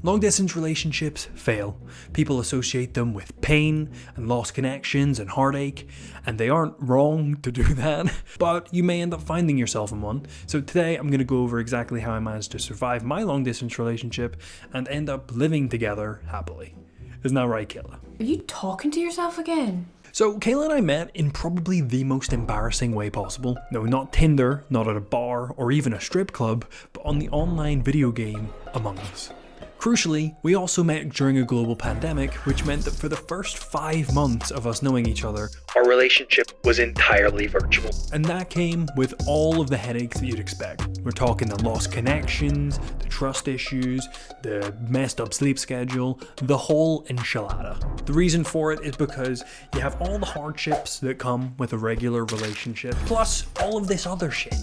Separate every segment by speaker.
Speaker 1: Long distance relationships fail. People associate them with pain and lost connections and heartache, and they aren't wrong to do that, but you may end up finding yourself in one. So today I'm going to go over exactly how I managed to survive my long distance relationship and end up living together happily. Isn't that right, Kayla?
Speaker 2: Are you talking to yourself again?
Speaker 1: So Kayla and I met in probably the most embarrassing way possible. No, not Tinder, not at a bar or even a strip club, but on the online video game Among Us. Crucially, we also met during a global pandemic, which meant that for the first 5 months of us knowing each other, our relationship was entirely virtual. And that came with all of the headaches that you'd expect. We're talking the lost connections, the trust issues, the messed up sleep schedule, the whole enchilada. The reason for it is because you have all the hardships that come with a regular relationship, plus all of this other shit.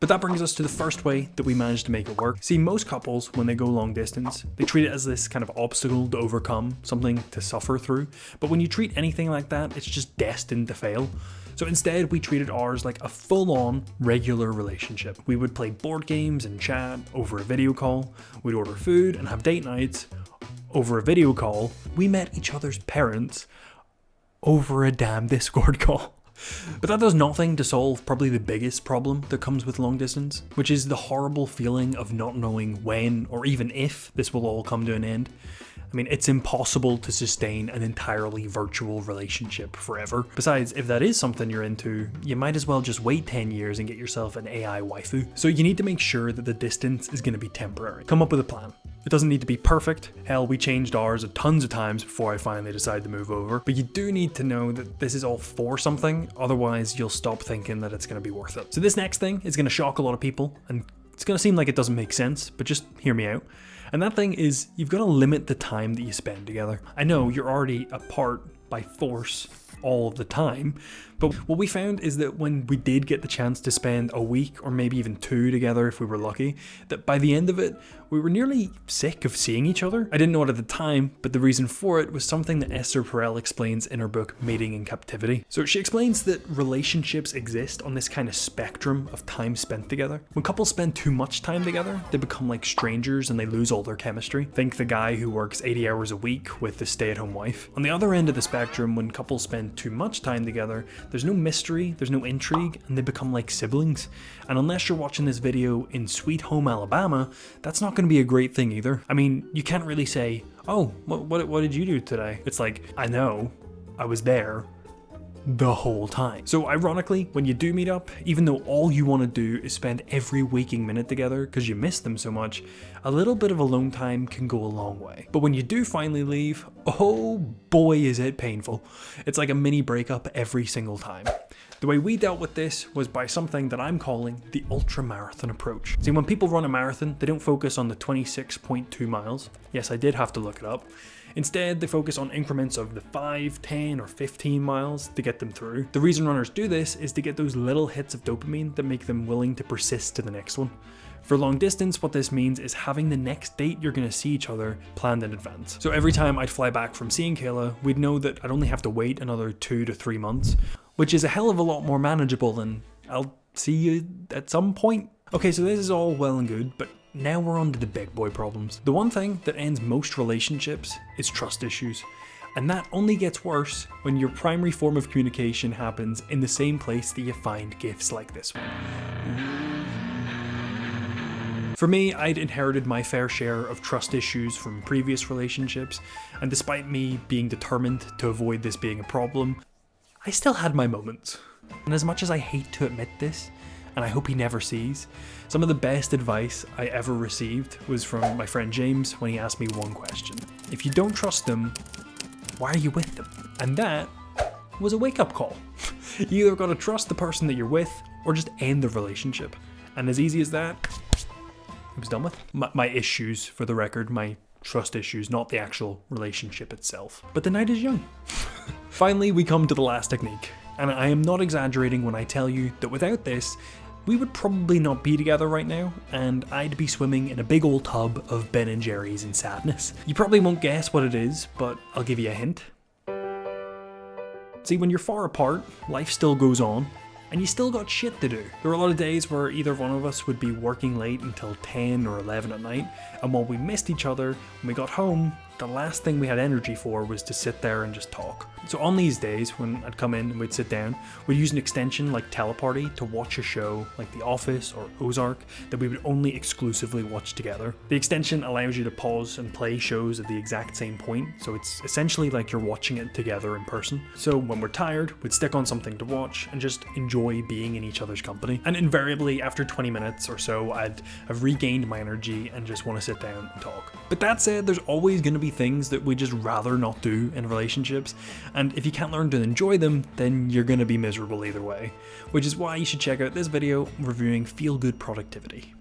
Speaker 1: But that brings us to the first way that we managed to make it work. See, most couples, when they go long distance, they treat it as this kind of obstacle to overcome, something to suffer through. But when you treat anything like that, it's just destined to fail. So instead, we treated ours like a full-on regular relationship. We would play board games and chat over a video call. We'd order food and have date nights over a video call. We met each other's parents over a damn Discord call. But that does nothing to solve probably the biggest problem that comes with long distance, which is the horrible feeling of not knowing when or even if this will all come to an end. I mean, it's impossible to sustain an entirely virtual relationship forever. Besides, if that is something you're into, you might as well just wait 10 years and get yourself an AI waifu. So you need to make sure that the distance is going to be temporary. Come up with a plan. It doesn't need to be perfect. Hell, we changed ours tons of times before I finally decided to move over. But you do need to know that this is all for something, otherwise you'll stop thinking that it's going to be worth it. So this next thing is going to shock a lot of people, and it's going to seem like it doesn't make sense, but just hear me out. And that thing is, you've got to limit the time that you spend together. I know you're already apart by force all of the time, but what we found is that when we did get the chance to spend a week or maybe even 2 together if we were lucky, that by the end of it, we were nearly sick of seeing each other. I didn't know it at the time, but the reason for it was something that Esther Perel explains in her book Mating in Captivity. So she explains that relationships exist on this kind of spectrum of time spent together. When couples spend too much time together, they become like strangers and they lose all their chemistry. Think the guy who works 80 hours a week with the stay-at-home wife. On the other end of the spectrum, when couples spend too much time together, there's no mystery, there's no intrigue, and they become like siblings. And unless you're watching this video in Sweet Home Alabama, that's not going to be a great thing either. I mean, you can't really say, oh, what did you do today? It's like, I know, I was there the whole time. So ironically, when you do meet up, even though all you want to do is spend every waking minute together because you miss them so much, a little bit of alone time can go a long way. But when you do finally leave, oh boy is it painful. It's like a mini breakup every single time. The way we dealt with this was by something that I'm calling the Ultramarathon Approach. See, when people run a marathon, they don't focus on the 26.2 miles. Yes, I did have to look it up. Instead, they focus on increments of the 5, 10, or 15 miles to get them through. The reason runners do this is to get those little hits of dopamine that make them willing to persist to the next one. For long distance, what this means is having the next date you're going to see each other planned in advance. So every time I'd fly back from seeing Kayla, we'd know that I'd only have to wait another 2 to 3 months, which is a hell of a lot more manageable than I'll see you at some point. Okay, so this is all well and good, but now we're on to the big boy problems. The one thing that ends most relationships is trust issues. And that only gets worse when your primary form of communication happens in the same place that you find gifts like this one. For me, I'd inherited my fair share of trust issues from previous relationships, and despite me being determined to avoid this being a problem, I still had my moments. And as much as I hate to admit this, and I hope he never sees, some of the best advice I ever received was from my friend James when he asked me one question. If you don't trust them, why are you with them? And that was a wake-up call. You either gotta trust the person that you're with, or just end the relationship. And as easy as that, I was done with. My issues, for the record, my trust issues, not the actual relationship itself. But the night is young. Finally, we come to the last technique. And I am not exaggerating when I tell you that without this, we would probably not be together right now, and I'd be swimming in a big old tub of Ben & Jerry's in sadness. You probably won't guess what it is, but I'll give you a hint. See, when you're far apart, life still goes on, and you still got shit to do. There were a lot of days where either one of us would be working late until 10 or 11 at night, and while we missed each other, when we got home, the last thing we had energy for was to sit there and just talk. So on these days, when I'd come in and we'd sit down, we'd use an extension like Teleparty to watch a show like The Office or Ozark that we would only exclusively watch together. The extension allows you to pause and play shows at the exact same point, so it's essentially like you're watching it together in person. So when we're tired, we'd stick on something to watch and just enjoy being in each other's company. And invariably, after 20 minutes or so, I'd have regained my energy and just want to sit down and talk. But that said, there's always going to be things that we just rather not do in relationships, and if you can't learn to enjoy them, then you're going to be miserable either way, which is why you should check out this video reviewing feel-good productivity.